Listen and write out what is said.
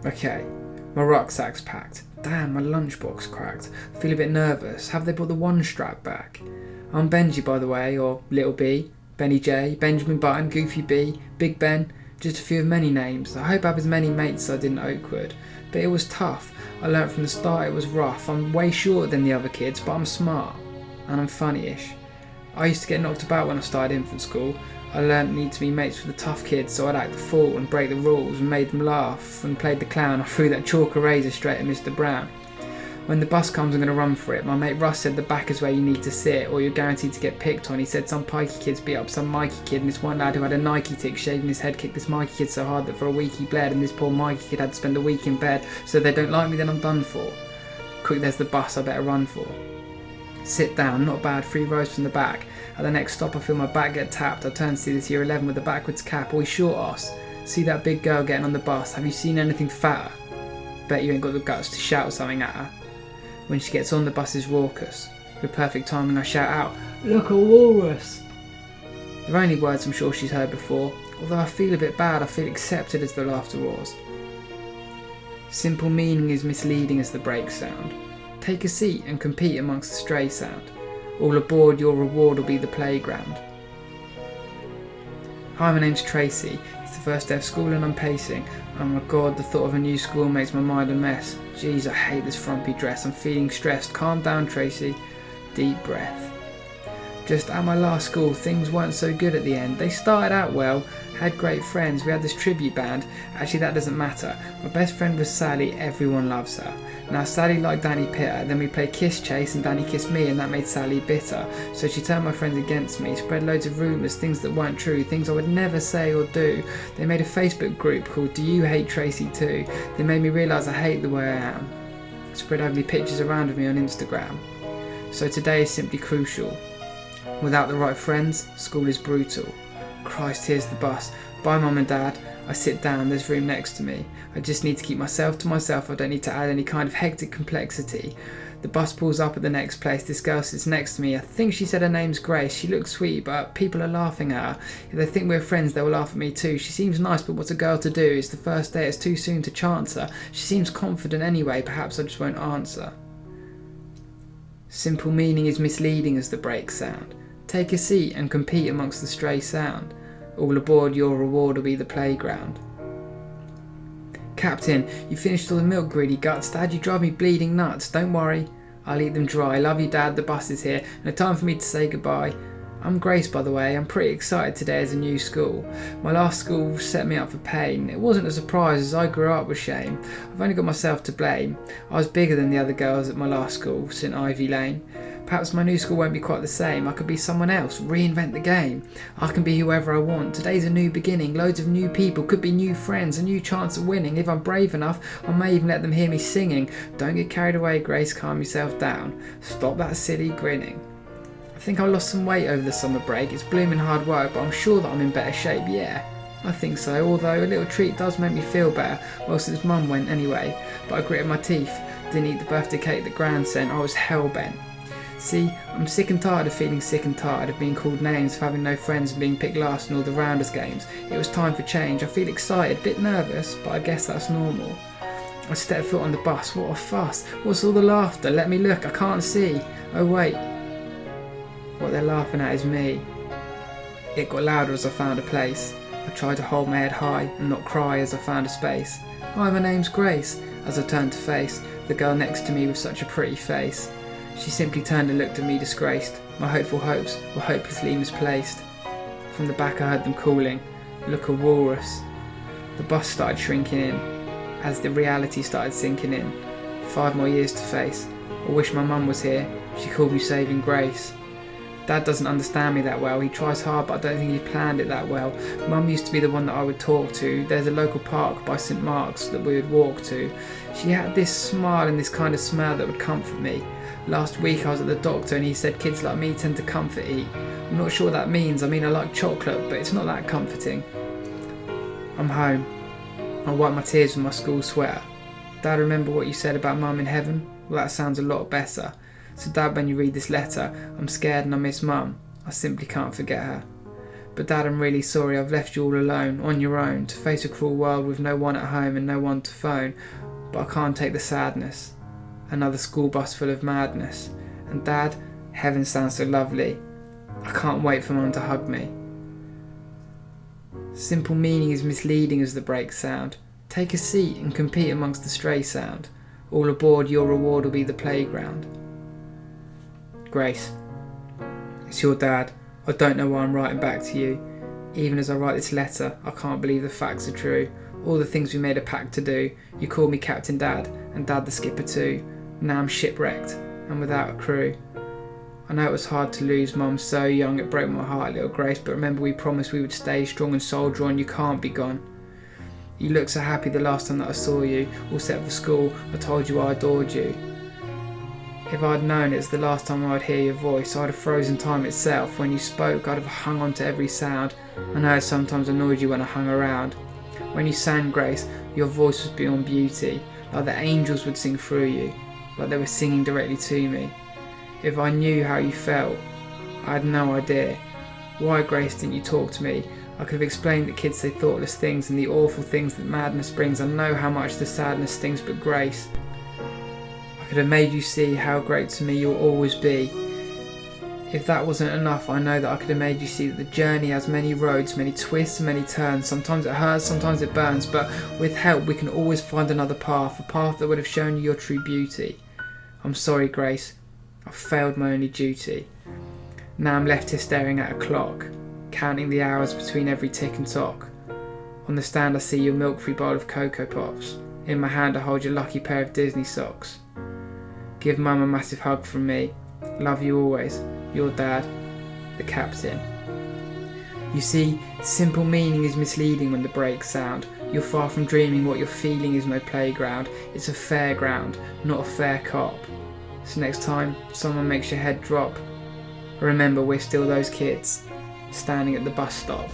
Okay, my rucksack's packed. Damn, my lunchbox cracked. I feel a bit nervous. Have they brought the one strap back? I'm Benji, by the way, or Little B, Benny J, Benjamin Button, Goofy B, Big Ben, just a few of many names. I hope I have as many mates as I did in Oakwood. But it was tough. I learnt from the start it was rough. I'm way shorter than the other kids, but I'm smart. And I'm funny-ish. I used to get knocked about when I started infant school. I learnt I need to be mates with the tough kids, so I'd act the fool and break the rules and made them laugh and played the clown. I threw that chalk eraser straight at Mr. Brown. When the bus comes, I'm going to run for it. My mate Russ said the back is where you need to sit, or you're guaranteed to get picked on. He said some pikey kids beat up some Mikey kid, and this one lad who had a Nike tick shaving his head kicked this Mikey kid so hard that for a week he bled, and this poor Mikey kid had to spend a week in bed. So if they don't like me, then I'm done for. Quick, there's the bus I better run for. Sit down, not bad, 3 rows from the back. At the next stop I feel my back get tapped. I turn to see this year 11 with a backwards cap. Oi, short ass. See that big girl getting on the bus? Have you seen anything fatter? Bet you ain't got the guts to shout something at her. When she gets on, the bus is raucous. With perfect timing I shout out, "Look, a walrus!" They're only words I'm sure she's heard before. Although I feel a bit bad, I feel accepted as the laughter roars. Simple meaning is misleading as the brake sound. Take a seat and compete amongst the stray sound. All aboard, your reward will be the playground. Hi, my name's Tracy. It's the first day of school and I'm pacing. Oh my god, the thought of a new school makes my mind a mess. Jeez, I hate this frumpy dress. I'm feeling stressed. Calm down, Tracy. Deep breath. Just at my last school, things weren't so good at the end. They started out well, had great friends, we had this tribute band. Actually, that doesn't matter. My best friend was Sally, everyone loves her. Now, Sally liked Danny Pitter, then we played Kiss Chase and Danny kissed me and that made Sally bitter. So she turned my friends against me, spread loads of rumours, things that weren't true, things I would never say or do. They made a Facebook group called Do You Hate Tracy Too? They made me realise I hate the way I am. Spread ugly pictures around of me on Instagram. So today is simply crucial. Without the right friends, school is brutal. Christ, here's the bus. Bye, Mum and Dad. I sit down, there's room next to me. I just need to keep myself to myself. I don't need to add any kind of hectic complexity. The bus pulls up at the next place. This girl sits next to me. I think she said her name's Grace. She looks sweet, but people are laughing at her. If they think we're friends, they will laugh at me too. She seems nice, but what's a girl to do? It's the first day, it's too soon to chance her. She seems confident anyway, perhaps I just won't answer. Simple meaning is misleading as the brake sound. Take a seat and compete amongst the stray sound. All aboard, your reward will be the playground. Captain, you finished all the milk, greedy guts. Dad, you drive me bleeding nuts. Don't worry, I'll eat them dry. Love you, Dad, the bus is here. No time for me to say goodbye. I'm Grace, by the way. I'm pretty excited today as a new school. My last school set me up for pain. It wasn't a surprise as I grew up with shame. I've only got myself to blame. I was bigger than the other girls at my last school, St Ivy Lane. Perhaps my new school won't be quite the same. I could be someone else, reinvent the game. I can be whoever I want. Today's a new beginning, loads of new people, could be new friends, a new chance of winning. If I'm brave enough, I may even let them hear me singing. Don't get carried away, Grace, calm yourself down. Stop that silly grinning. I think I lost some weight over the summer break. It's blooming hard work, but I'm sure that I'm in better shape, yeah. I think so, although a little treat does make me feel better. Well, since Mum went anyway. But I gritted my teeth. Didn't eat the birthday cake that Gran sent. I was hell-bent. See, I'm sick and tired of feeling sick and tired of being called names, of having no friends and being picked last in all the rounders games. It was time for change. I feel excited, a bit nervous, but I guess that's normal. I step foot on the bus. What a fuss. What's all the laughter? Let me look, I can't see. Oh wait. What they're laughing at is me. It got louder as I found a place. I tried to hold my head high and not cry as I found a space. Hi, my name's Grace. As I turned to face the girl next to me with such a pretty face. She simply turned and looked at me disgraced. My hopeful hopes were hopelessly misplaced. From the back I heard them calling, "Look, a walrus." The bus started shrinking in, as the reality started sinking in. 5 more years to face. I wish my mum was here. She called me saving grace. Dad doesn't understand me that well. He tries hard, but I don't think he planned it that well. Mum used to be the one that I would talk to. There's a local park by St Mark's that we would walk to. She had this smile and this kind of smell that would comfort me. Last week I was at the doctor and he said kids like me tend to comfort eat. I'm not sure what that means. I mean, I like chocolate, but it's not that comforting. I'm home. I wipe my tears with my school sweater. Dad, remember what you said about Mum in heaven? Well, that sounds a lot better. So Dad, when you read this letter, I'm scared and I miss Mum. I simply can't forget her. But Dad, I'm really sorry I've left you all alone, on your own, to face a cruel world with no one at home and no one to phone. But I can't take the sadness. Another school bus full of madness. And Dad, heaven sounds so lovely. I can't wait for Mum to hug me. Simple meaning is misleading as the brakes sound. Take a seat and compete amongst the stray sound. All aboard, your reward will be the playground. Grace, it's your dad. I don't know why I'm writing back to you. Even as I write this letter, I can't believe the facts are true. All the things we made a pact to do. You called me Captain Dad, and Dad the skipper too. Now I'm shipwrecked, and without a crew. I know it was hard to lose Mum so young, it broke my heart, little Grace, but remember we promised we would stay strong and soldier on, you can't be gone. You looked so happy the last time that I saw you, all set for school, I told you I adored you. If I'd known it's the last time I'd hear your voice, I'd have frozen time itself. When you spoke, I'd have hung on to every sound. I know it sometimes annoyed you when I hung around. When you sang, Grace, your voice was beyond beauty, like the angels would sing through you, like they were singing directly to me. If I knew how you felt, I had no idea. Why, Grace, didn't you talk to me? I could have explained that kids say thoughtless things and the awful things that madness brings. I know how much the sadness stings, but Grace, I could have made you see how great to me you'll always be. If that wasn't enough, I know that I could have made you see that the journey has many roads, many twists and many turns. Sometimes it hurts, sometimes it burns, but with help we can always find another path, a path that would have shown you your true beauty. I'm sorry, Grace. I've failed my only duty. Now I'm left here staring at a clock, counting the hours between every tick and tock. On the stand I see your milk-free bowl of Cocoa Pops. In my hand I hold your lucky pair of Disney socks. Give Mum a massive hug from me. Love you always. Your Dad, the Captain. You see, simple meaning is misleading when the brakes sound. You're far from dreaming what you're feeling is no playground. It's a fairground, not a fair cop. So next time someone makes your head drop, remember we're still those kids standing at the bus stop.